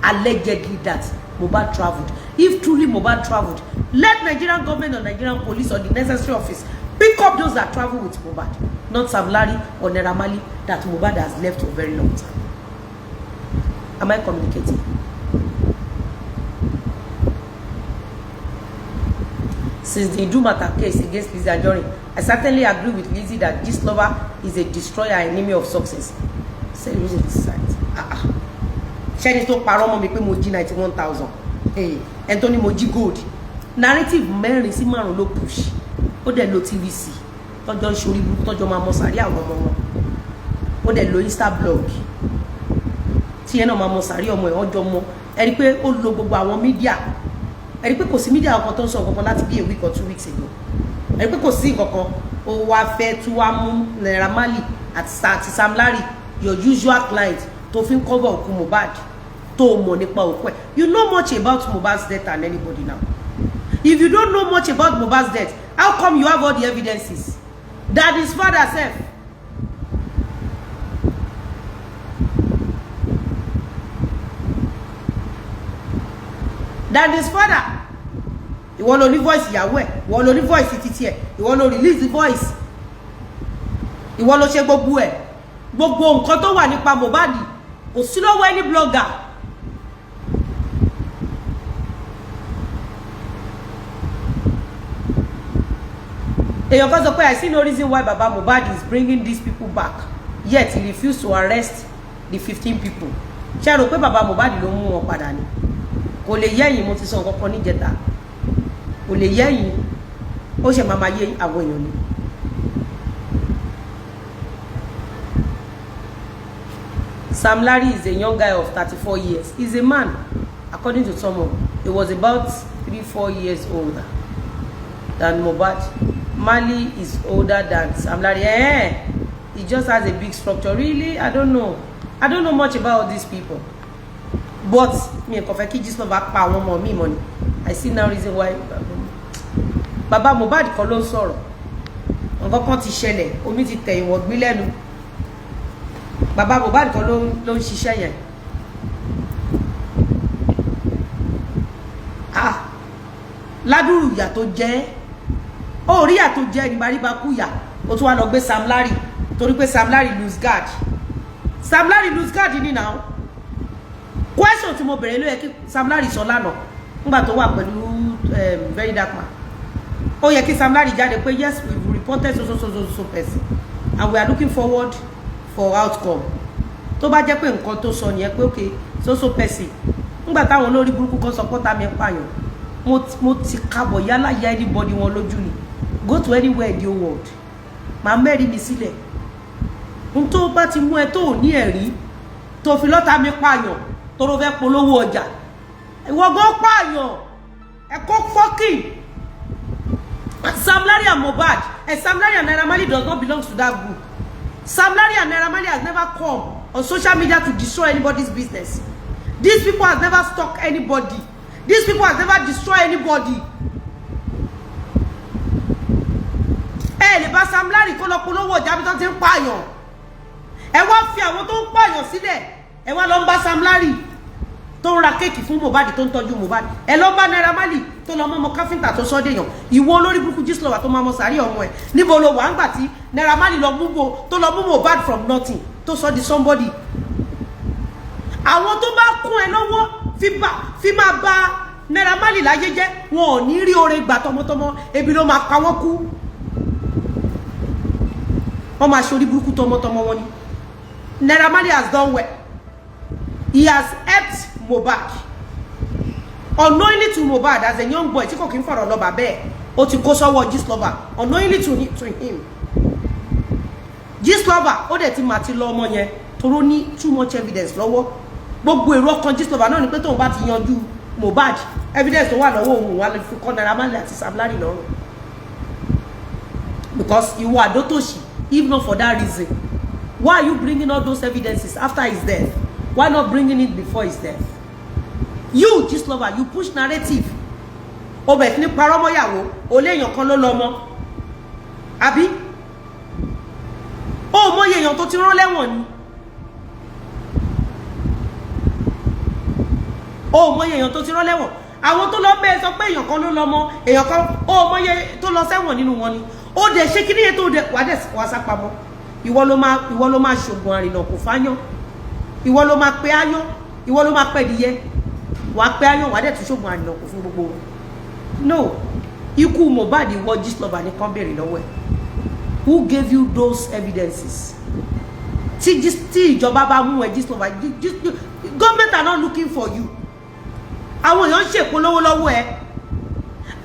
Allegedly that Mohbad traveled. If truly Mohbad traveled, let Nigerian government or Nigerian police or the necessary office pick up those that travel with Mohbad, not Sam Larry or Naira Marley that Mohbad has left for a very long time. Am I communicating? Since the Idumata case against Lizzie Anjorin, I certainly agree with Lizzie that this lover is a destroyer, enemy of success. Say using this site. Ṣẹ́ni tó parọ́ mọ́ mi pé mo jí 91,000. Anthony mo jí gold. Narrative mẹ́rin sí márùn ló push. Ó dẹ̀ lo TVC. Tọ́jọ́ ṣorí burúkú tọ́jọ́ máa mọ sàrí àwọn ọmọ wọn. Ó dẹ̀ lo Insta blog. Tí ẹ náà máa mọ sàrí ọmọ ẹ̀ ọjọ́ mọ́. Ẹ rí pé ó lo gbogbo àwọn mídíà. Ẹ rí pé kò sí mídíà ọkàn tó ń sọ nǹkan láti bí a week or 2 weeks ago. Ẹ rí pé kò sí nǹkan kan. Ó wá fẹ́ tú wá mú Naira Marley àti Sam Larry, your usual client, tó fi ń cover òkú Mohbad. Tó mọ̀ nípa òkú ẹ̀. You know much about Mohbad's death than anybody now. If you don't know much about Mohbad's death, how come you have all the evidences? That his father self. That his father. You want to voice ìyàwó ẹ̀, you want to voice titi ẹ̀, you want to release the voice. You want to ṣe gbogbo ẹ̀. Gbogbo nǹkan tó wà nípa Mohbad kò sí lọ́wọ́ any blogger. Èèyàn kan sọ pé I see no reason why Baba Mohbad is bringing these people back, yet he refused to arrest the 15 people. Ṣé rò pé Baba Mohbad ló mú wọn padà ni? Kò lè yẹ̀yìn, mo ti sọ nǹkan kan níjẹta. Kò lè yẹ̀yìn, ó ṣe máa yé àwọn èèyàn ni. Sam Larry is a young guy of 34 years. He's a man, according to someone. He was about 3-4 years older than Mohbad. Marley is older than Sam Larry. He just has a big structure. Really? I don't know. I don't know much about these people. But me confess just not back pa one me money. I see now reason why Baba Mohbad kọ́ ló ń sọ̀rọ̀. Nǹkan kan ti ṣẹlẹ̀, omi ti tẹ̀ ìwọ̀n gbí lẹ́nu. Baba Mohbad kọ́ ló ń ṣiṣẹ́ yẹn. Ládùrú ìyà tó jẹ́. Ó rí ìyà tó jẹ́ ní bariba kú ìyà. Ó tún wá lọ gbé Sam Larry torí pé Sam Larry lose guard. Sam Larry lose guard ni now. Question tí mo bẹ̀rẹ̀ ló yẹ kí Sam Larry sọ lánàá nígbà tó wà pẹ̀lú Very Dark Man. Ó yẹ kí Sam Larry jáde pé yes, we reported so person and we are looking forward for outcome. Tó bá jẹ́ pé nǹkan tó sọ nìyẹn pé okay, so person. Nígbà táwọn olórí burúkú kan support mi pààyàn. Mo ti kábọ̀ yálà ya anybody wọn lójú ni. go to anywhere in the world máa mẹ́rin mi sílẹ̀ n tó bá ti mú ẹ tó ní ẹ̀rí tó fi lọ́ta mi pààyàn tó ló fẹ́ polówó ọjà ìwọ gan pààyàn ẹ kó fọ́kì Sam Larry and Mohbad and Sam Larry and Naira Marley does not belong to that group. Sam Larry and Naira Marley has never come on social media to destroy anybody's business. These people have never stalked anybody. These people have never destroyed anybody. Lè bá Sam Larry kó lọ polówó ọjà bí tó ti ń pààyàn. Ẹ wá fi àwọn tó ń pààyàn sílẹ̀. Ẹ wá lọ ń bá Sam Larry tó ń ra kéèkì fún Mohbad tó ń tọ́jú Mohbad. Ẹ lọ bá Naira Marley tó lọ mọ́ káfíńtà tó sọ́ déyàn. Ìwọ olórí burúkú Gistlover tó máa mọ sàárì ọmọ ẹ̀. Níbo lo wà ń gbà tí Naira Marley lọ mú Mohbad from nothing tó sọ di somebody. Àwọn tó bá kún ẹ lọ́wọ́ fi máa bá Naira Marley láyé jẹ́ wọn ò ní rí oore gbà tọmọtọmọ ebi ló máa pa wọ́n kú. Wọ́n máa ṣorí burúkú tọmọtọmọ wọn ni. Naira Marley has done well. He has helped Mohbad. Unknowingly to Mohbad as a young boy, tí kò kí ń fọ̀rọ̀ lọ bàbá ẹ̀, ó ti kó sọ́wọ́ Gistlover. Unknowingly to him. Gistlover ó dẹ̀ ti máa ti lọ ọmọ yẹn toró ní too much evidence lọ́wọ́. Gbogbo èrò ọkàn Gistlover náà ni pé tóun bá ti yanjú Mohbad, evidence tó wà lọ́wọ́ òun wà lè fi kọ́ Naira Marley àti Sam Larry lọ́rùn. Because ìwọ àdótòṣì, if not for that reason, why are you bringing all those evidences after his death? Why not bringing it before his death? You, Gistlover, you push narrative. O bẹ̀ ní parọ́ mọ́ yàwó, o léèyàn kan ló lọ́mọ. Àbí? O mọ èèyàn tó ti rán lẹ́wọ̀n ni. O mọ èèyàn tó ti rán lẹ́wọ̀n. Àwọn tó lọ bẹ́ẹ̀ sọ pé èèyàn kan ló lọ́mọ, èèyàn kan o mọ èèyàn tó lọ sẹ́wọ̀n nínú wọn ni. Ó dẹ̀ ṣe kíní yẹn tó dẹ̀ wá sápamọ́. Ìwọ ló máa ṣògùn àrìnà kò fáyán. Ìwọ ló máa pe áyán, ìwọ ló máa pẹ́ díyẹ. Wà pé áyán wà dẹ̀ tún ṣògùn àrìnà kò fún gbogbo wọn. No, ikú Mohbad ìwọ Gistlover ní kan béèrè lọ́wọ́ ẹ̀. Who gave you those evidences? Tí ìjọba bá mú ẹ Gistlover, government are not looking for you. Àwọn èèyàn ń ṣèpolówó lọ́wọ́ ẹ.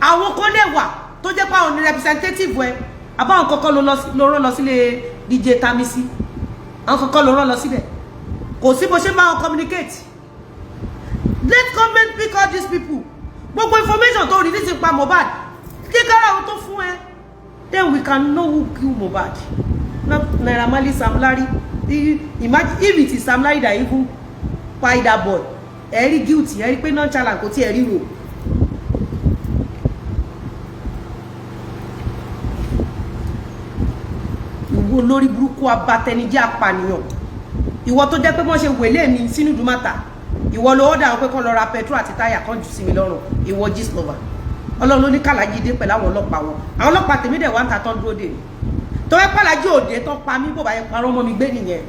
Àwọn kan lè wà tó jẹ́ pé àwọn representative ẹ àbáwọn kọ́kọ́ ló rán lọ sílé DJ Tamisi. Àwọn kọ́kọ́ ló rán lọ síbẹ̀. Kò sí bó ṣe bá wọn communicate. Let government pick all these people. Gbogbo information tó release pa Mohbad. Kíkára àwọn tó fún ẹ. Then we can know who killed Mohbad. Not Naira Marley, Sam Larry. Imagine if it is Sam Larry that even fight that boy. Ẹ guilty, ẹ rí pé nonchalant kò tí ẹ rí rò. Ìwọ lórí burúkú abatẹnijẹ́ apànìyàn. Ìwọ tó jẹ́ pé wọ́n ṣe wèlé mi sínú dùmátà. Ìwọ ló order pé kán lọ ra petrol àti táyà kan jù sí mi lọ́rùn. Ìwọ Gistlover. Ọlọ́run ló ní kàlájì dé pẹ̀lú àwọn ọlọ́pàá wọn. Àwọn ọlọ́pàá tèmi dẹ̀ wá ń ta tán dúró dè mí. Tó yẹ kàlájì òde tán pa mí bó bá yẹ parọ́ mọ́ mi gbé nìyẹn.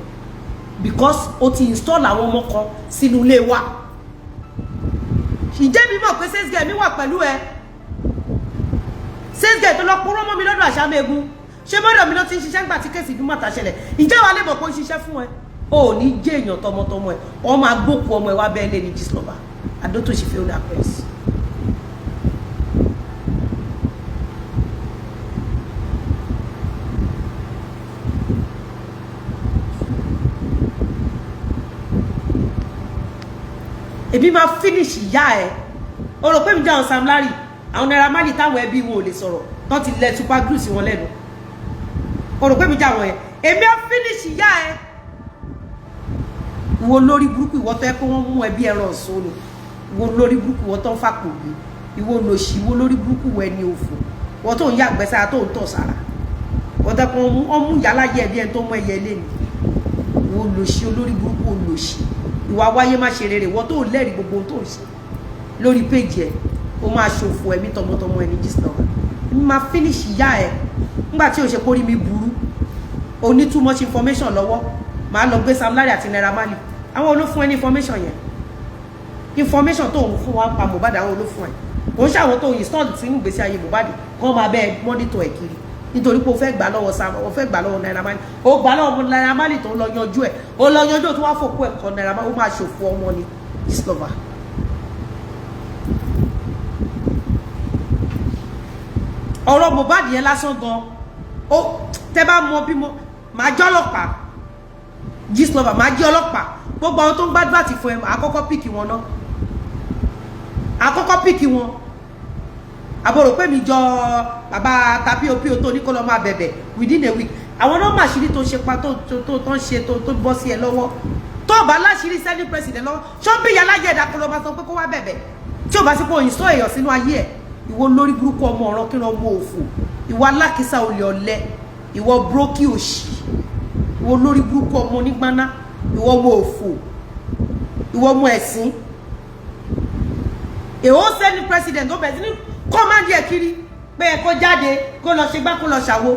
Because o ti install àwọn ọmọ kan sínú ilé wa. Ǹjẹ́ mi mọ̀ pé sẹ́sgẹ̀ mi wà pẹ̀lú ẹ. Sẹ́sgẹ̀ tó lọ purọ́ mọ́ mi lọ́dọ̀ Àṣàmẹ́gun. Ṣé bọ́dọ̀ mi ló ti ń ṣiṣẹ́ nígbà tí kéèsì dùmátà ṣẹlẹ̀? Ǹjẹ́ wàá lè mọ̀ pé ó ń ṣiṣẹ́ fún ẹ? O ní jẹ́ èèyàn tọmọtọmọ ẹ. Wọ́n máa gbókù ọmọ ẹ wá bẹ́ẹ̀ lé ní Gistlover. Adótòṣì failed that press. Èmi máa finish ìyá ẹ. O rò pé mi jẹ́ àwọn Sam Larry, àwọn Naira Marley táwọn ẹbí wọn ò lè sọ̀rọ̀ tán ti lẹ super glue sí wọn lẹ́nu. O rò pé mi jẹ́ àwọn ẹ. Èmi á finish ìyá ẹ. Wo lórí burúkú ìwọ tó yẹ pé wọ́n mú ẹbí ẹran ọ̀sán ni. Wo lórí burúkú ìwọ tó ń fàpò gbé. Ìwọ lòṣì, wo lórí burúkú wọ ẹni òfò. Ìwọ tó ń yàgbẹ́ sára tó ń tọ̀ sára. Ìwọ tó yẹ pé wọ́n mú yálà yẹ ẹbí ẹni tó mú ẹyẹ lé ni. Ìwọ lòṣì olórí burúkú olòṣì. Ìwà wáyé má ṣe rere ìwọ tó lẹ́rìí gbogbo ohun tó ń ṣe lórí péjì ẹ̀ ó máa ṣòfò ẹ̀mí tọmọtọmọ ẹni Gistlover. Èmi máa finish ìyá ẹ̀ nígbà tí o ṣe kórí mi burú o ní too much information lọ́wọ́ máa lọ gbé Sam Larry àti Naira Marley àwọn olófún ẹ ní information yẹn information tó ń fún wa pa Mohbad àwọn olófún ẹ kò ń ṣàwọn tó install sínú ìgbésí ayé Mohbad kọ́ máa bẹ́ẹ̀ monitor ẹ̀ kiri nítorí pé o fẹ́ gbà lọ́wọ́ Sam o fẹ́ gbà lọ́wọ́ Naira Marley o gbà lọ́wọ́ Naira Marley tó lọ yanjú ẹ̀ o lọ yanjú tó wá fòkú ẹ̀ kọ́ Naira Marley ó máa ṣòfò ọmọ ni Gistlover. ọ̀rọ̀ Mohbad yẹn lásán gan ó tẹ́ bá mọ bí mo máa jẹ́ ọlọ́pàá gist lover máa jẹ́ ọlọ́pàá gbogbo àwọn tó ń gbádùn àti fún ẹ àkọ́kọ́ píkì wọn náà àkọ́kọ́ píkì wọn àbúrò pé mi jọ bàbá tàbí opin tó ní kó lọ máa bẹ̀bẹ̀ within a week àwọn náà máa ṣírí tó ṣe pa tó ń ṣe tó bọ́ sí ẹ lọ́wọ́ tó bá láṣírí sẹ́ni president lọ́wọ́ ṣọ́bí yàlájẹ́ ẹ̀dá kó lọ máa sọ pé kó wá bẹ̀bẹ̀ tí ò bá sí pé òyìn sọ èèyàn sínú ayé ẹ̀ ìwọ lórí burúkú ọmọ ọ̀ràn kí wọ́n mú òfò ìwọ alákìísà olè ọ̀lẹ ìwọ brókì òṣì ìwọ lórí burúkú ọmọ onígbáná ìwọ ọmọ òfò ìwọ ọmọ ẹ̀sìn èwo sẹ́ni president ó bẹ̀rẹ̀ sí ní kọ́mándì ẹ̀ kiri pé ẹ kó jáde kó lọ ṣe gbá kó lọ ṣàwo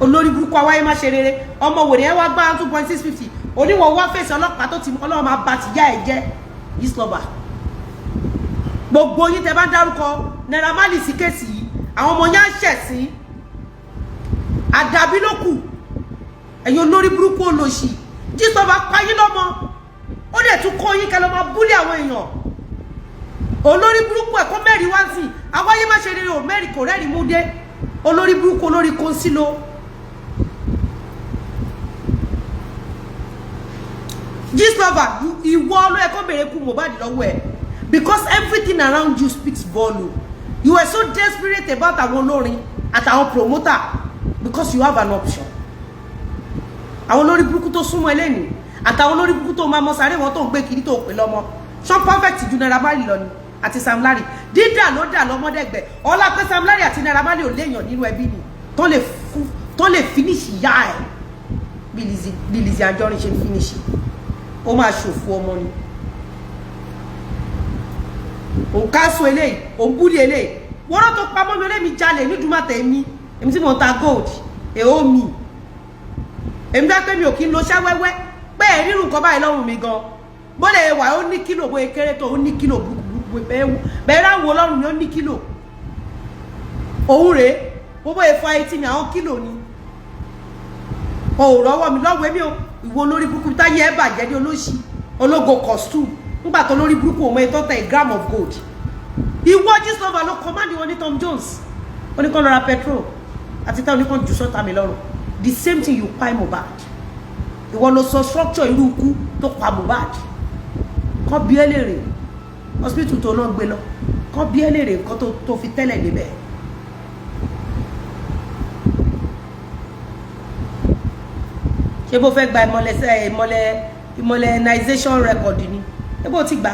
olórí burúkú awáyé má ṣe rere ọmọ wèrè ẹ wá gbá 2.650 oníwọ̀ wá fèsì ọlọ́pàá tó ti ọlọ́run máa bá ti yá ẹ jẹ́ islọba gbogbo yín tẹ bá dárúkọ Naira Marley sí kéèsì yìí àwọn ọmọ yẹn á ṣẹ̀ sí àdàbí ló kù ẹ̀yin olórí burúkú olóṣì islọba payín lọ́mọ ó dẹ̀ tún kó yín kẹlọ́ máa búlé àwọn èèyàn olórí burúkú ẹ̀kọ́ mẹ́rin wá sí awáyé má ṣe rere ò mẹ́rin kò rẹ́rìn mú dé olórí burúkú olórí kọ́nsílò gist lover ìwọ ló yẹ kó bèrè kú Mohbad lọ́wọ́ ẹ̀ because everything around you speaks volume you were so desperate about àwọn olórin àtàwọn promoter because you have an option àwọn olórí burúkú tó súnmọ́ ẹlẹ́ni àtàwọn olórí burúkú tó máa mọ sáré wọn tó ń gbé kiri tó pè lọ́mọ ṣọ́ perfect ju Naira Marley lọ ni àti Sam Larry dídà ló dà lọ́mọdẹ́gbẹ̀ ọlá pé Sam Larry àti Naira Marley ò léèyàn nínú ẹbí ni tó lè finish yá ẹ̀ bí Lizzy Anjorin ṣe finish ó máa ṣòfò ọmọ ni òun káṣù eléyìí òun búdí eléyìí wọ́n tó pamọ́ mi olómi jalè nídùúmọ̀tẹ̀ mi èmi tí mo ta gold èó mi èmi bá pé mi ò kí ń lo ṣẹ́ wẹ́wẹ́ pé ẹ̀ rírun nǹkan báyìí lọ́rùn mi gan bó lè wà ó ní kílò bóyá kéré tó ó ní kílò bẹ́ẹ̀ ráwo lọ́rùn mi ó ní kílò òun rèé bó bóyá fọ etí mi àwọn kílò ni òòrọ̀ ọwọ́ mi lọ́wọ́ èmi ò ìwọ olórí burúkú táyé ẹ bàjẹ́ ní olóṣì ológo costume nígbà tó lórí burúkú ọmọ ètò tẹ gram of gold ìwọ gist lover ló command wọn ní Tom Jones ó ní kàn lọ ra petrol àti táwọn oníkan jù sọ́ta mi lọ́rùn the same thing you pa Mohbad ìwọ ló sọ structure irú ikú tó pa Mohbad kọ́ bí ẹ lè rè hospital tó náà gbé lọ kọ́ bí ẹ lè rè nǹkan tó fi tẹ́lẹ̀ níbẹ̀. ṣé bó fẹ́ gba ìmọ̀lẹ́nization record ni ṣé bó ti gbà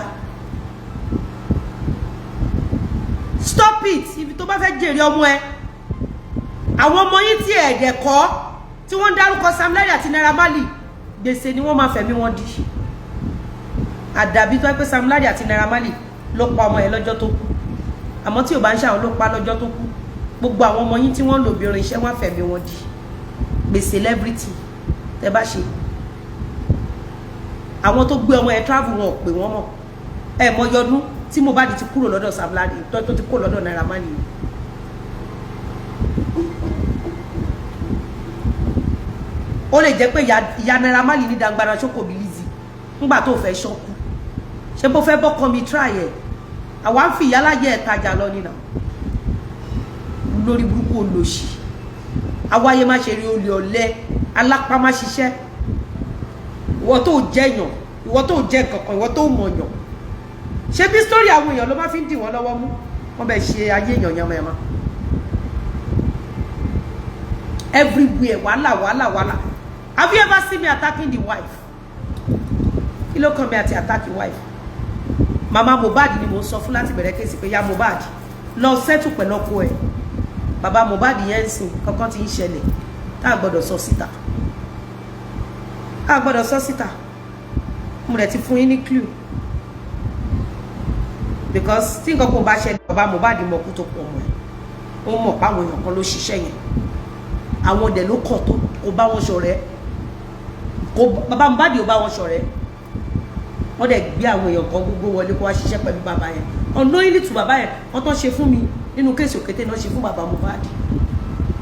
stop it ibi tó bá fẹ́ jèrè ọmọ ẹ àwọn ọmọ yín tí ẹ̀ẹ́dẹ̀ kọ́ tí wọ́n ń dárúkọ Sam Larry àti Naira Marley gbèsè ni wọ́n máa fẹ̀mí wọn di àdàbí tó ẹ pé Sam Larry àti Naira Marley ló pa ọmọ ẹ lọ́jọ́ tó kú àmọ́ tí ò bá ń ṣàwọn ló pa lọ́jọ́ tó kú gbogbo àwọn ọmọ yín tí wọ́n lò bí orin iṣẹ́ wọn fẹ̀mí wọn di gbèsè lẹ́bírìtì tẹ bá ṣe àwọn tó gbé ọmọ ẹ travel wọn ò pè wọ́n mọ̀ ẹ mọ yọdún tí Mohbad ti kúrò lọ́dọ̀ Sam Larry tó ti kúrò lọ́dọ̀ Naira Marley ó lè jẹ́ pé ìyá Naira Marley ní dangbara ṣókò bí Lizzy nígbà tó fẹ́ ṣọ́kú ṣé bó fẹ́ bọ́kọ́ mi try ẹ̀ àwa ń fi ìyá láyé ẹ̀ tajà lọ nínà lórí burúkú olóṣì awáyé má ṣe rí olè ọ̀lẹ alápá má ṣiṣẹ́ ìwọ tó jẹyàn ìwọ tó jẹ kankan ìwọ tó mọ̀yàn ṣé bí sítórì àwọn èèyàn ló má fi ń dì wọ́n lọ́wọ́ mú wọ́n bẹ̀ ṣe ayé èèyàn yamayama everywhere wàhálà have you ever seen me attacking the wife kí ló kàn mí àti attacking wife mama Mohbad ni mo sọ fún láti bẹ̀rẹ̀ kéèsì pé ya Mohbad lọ settle pẹ̀lú ọkọ ẹ̀ bàbá Mohbad yẹn ń sìn kankan tí ń ṣẹlẹ̀ tá a gbọ́dọ̀ sọ síta mo rẹ̀ ti fún yín ní clue because tí nǹkan kò bá ṣẹlẹ̀ bàbá Mohbad mọ̀ kú tó pọ̀ mọ́ ẹ̀ ó mọ̀ páwọn èèyàn kan ló ṣiṣẹ́ yẹn àwọn ọdẹ ló kọ̀ tó kò bá wọn ṣọ̀rẹ́ bàbá Mohbad ò bá wọn ṣọ̀rẹ́ wọ́n dẹ̀ gbé àwọn èèyàn kan gbogbo wọlé kó wá ṣiṣẹ́ pẹ̀lú bàbá yẹn ọ̀nà ìlítù bàbá yẹn wọ́n tán ṣe fún mi nínú kéèsì òkété náà ṣe fún bàbá Mohbad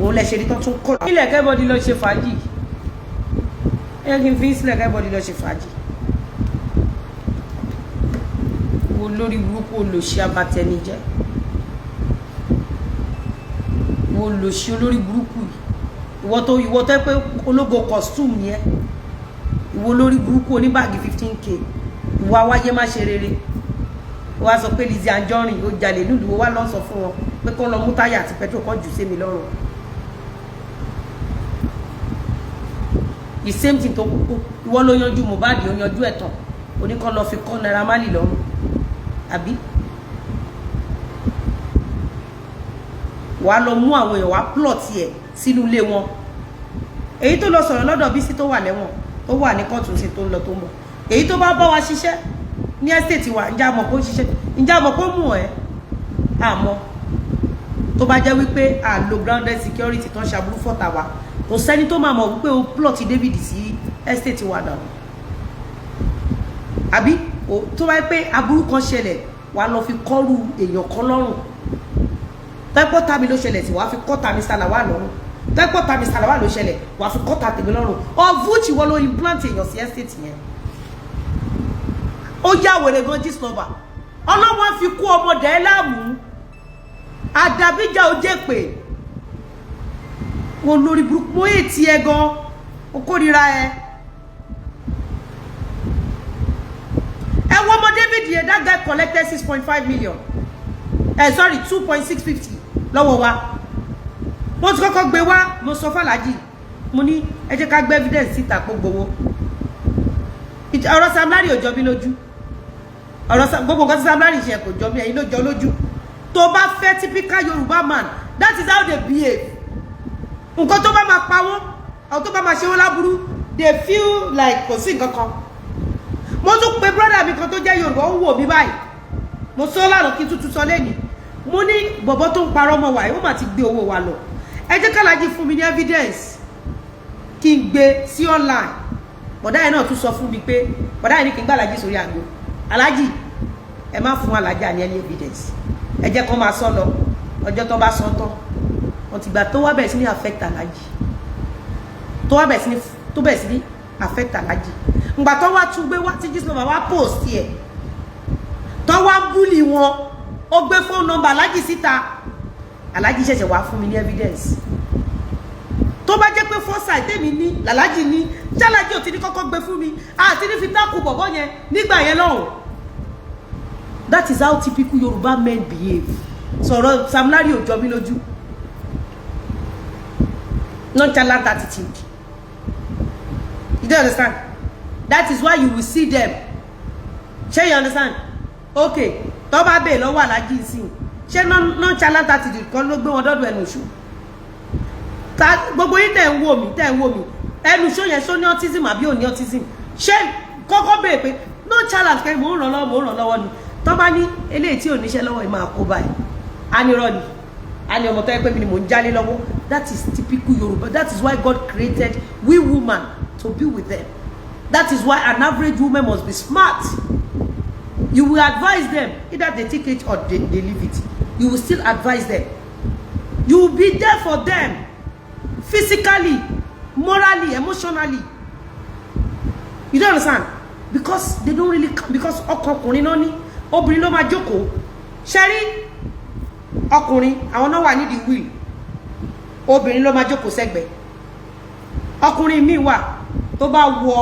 òun lẹ ṣe rí tán tún kọ́ ilẹ̀ kẹ́bọ̀dì lọ ṣe fàájì ẹ kí n fi sílẹ̀ kẹ́bọ̀dì lọ ṣe fàájì wo lórí burúkú olóṣì abatẹnijẹ́ ìwọ lò ṣe olórí burúkú yìí ìwọ tó pé ológo costume ni ẹ ìwọ lórí burúkú oníbàgì 15k ìwọ awáyé má ṣe rere wá sọ pé Lizzy Anjorin ó jalè nílùú wá lọ sọ fún wọn pé kó lọ mú táyà àti petrol kan jù sí mi lọ́rùn the same thing tó kúkú ìwọ ló yanjú Mohbad ó yanjú ẹ̀tàn oníkan lọ fi kọ́ Naira Marley lọ́rùn àbí wàá lọ mú àwọn èèyàn wá plot ẹ̀ sínú ilé wọn èyí tó lọ sọ̀rọ̀ lọ́dọ̀ Bísí tó wà lẹ́wọ̀n tó wà ní kóòtù sí tó ń lọ tó ń bọ̀ èyí tó bá wa ṣiṣẹ́ ní estate wa ǹjẹ́ àmọ̀ kó ṣiṣẹ́ ǹjẹ́ àmọ̀ kó mú ẹ̀ àmọ́ tó bá jẹ́ wípé à lo grounded security tó ń ṣàbúrú fọ́ta wa kò sẹ́ni tó máa mọ̀ wípé o plot David sí estate wa dànù àbí tó bá yẹ pé aburú kan ṣẹlẹ̀ wàá lọ fi kọ́rù èèyàn kan lọ́rùn tẹ́pọ̀ tàbí ló ṣẹlẹ̀ tí wàá fi kọ́ta mi sàlàwà lọ́rùn tẹ́pọ̀ tàbí sàlàwà ló ṣẹlẹ̀ wàá fi kọ́ta tèmi lọ́rùn ọ̀vùchì wọ́n ló implant èèyàn sí estate yẹn ó yá wèrè gan gist lover ọlọ́wọ́n fi kú ọmọdé ẹ láàmú àdàbíjà ó jẹ́ pé wọn lórí burúkú mo ètí ẹ gan ó kórìíra ẹ wọ́n ọmọ David yẹn that guy collected 6.5 million sorry 2.650 lọ́wọ́ wa wọ́n ti kọ́kọ́ gbé wá mo sọ fàlájì mo ní ẹ jẹ́ ká gbé evidence síta kó gbowó ọ̀rọ̀ Sam Larry ò jọ mí lójú ọ̀rọ̀ gbogbo nǹkan tí Sam Larry ṣe kò jọ mí ẹ̀yin ló jọ lójú tó bá fẹ́ typical Yorùbá man that is how they behave nǹkan tó bá máa pa wọ́n àwọn tó bá máa ṣe wọ́n láburú they feel like kò sí nǹkan kan mo tún pe brother mi kan tó jẹ́ Yorùbá ó wò mí báyìí mo sọ lánàá kí tuntun sọ lẹ́nìí mo ní bọ̀bọ̀ tó ń parọ́ mọ́ wa ó mà ti gbé owó wa lọ ẹ jẹ́ kálájì fún mi ní evidence kí n gbé sí online bọ̀dá yẹn náà tún sọ fún mi pé bọ̀dá yẹn ní kí n gbá alájì sórí àgbo alájì ẹ má fún alájà ní any evidence ẹ jẹ́ kó máa sọ lọ ọjọ́ tó bá sọ tán wọ́n ti gbà tó wá bẹ̀rẹ̀ sí ní affect alájì tó wá bẹ̀rẹ̀ sí ní affect alájì ngbà tó wá tún gbé wá tí gist lover wá post ẹ̀ tó wá búlì wọn ó gbé phone number alájì síta alájì ṣẹ̀ṣẹ̀ wá fún mi ní evidence tó bá jẹ́ pé foresight tèmi ní làlájì ní jálàjì ò ti ní kọ́kọ́ gbé fún mi àti ní fi dákú bọ̀bọ̀ yẹn nígbà yẹn lọ́hùn that is how typical Yoruba men behave sọ̀rọ̀ Sam Larry ò jọ mí lójú nonchalant attitude you don't understand that is why you will see them ṣé you understand okay tó bá bèè lọ́wọ́ alájì sí ṣé nonchalant attitude kan ló gbé wọn dọ́dọ̀ ẹnu ṣù gbogbo yín tẹ̀ ń wò mí ẹnu ṣó yẹn ṣó ní autism àbí ò ní autism ṣé kọ́kọ́ bèè pé nonchalant kẹ́ mò ń ràn lọ́wọ́ ni tó bá ní eléyìí tí ò níṣẹ́ lọ́wọ́ ẹ̀ máa kó báyìí anirọ́ ni ani ọmọ tó yẹ pé mi ni mò ń jálé lọ́wọ́ that is typical Yoruba that is why God created we woman to be with them that is why an average woman must be smart you will advise them either they take it or they leave it you will still advise them you will be there for them physically morally emotionally you don't understand because they don't really because ọkùnrin náà ní obìnrin ló máa jókòó ṣẹ́rí ọkùnrin àwọn náà wà nídìí wíìlì obìnrin ló máa jókòó sẹ́gbẹ̀ẹ́ ọkùnrin míì wà tó bá wọ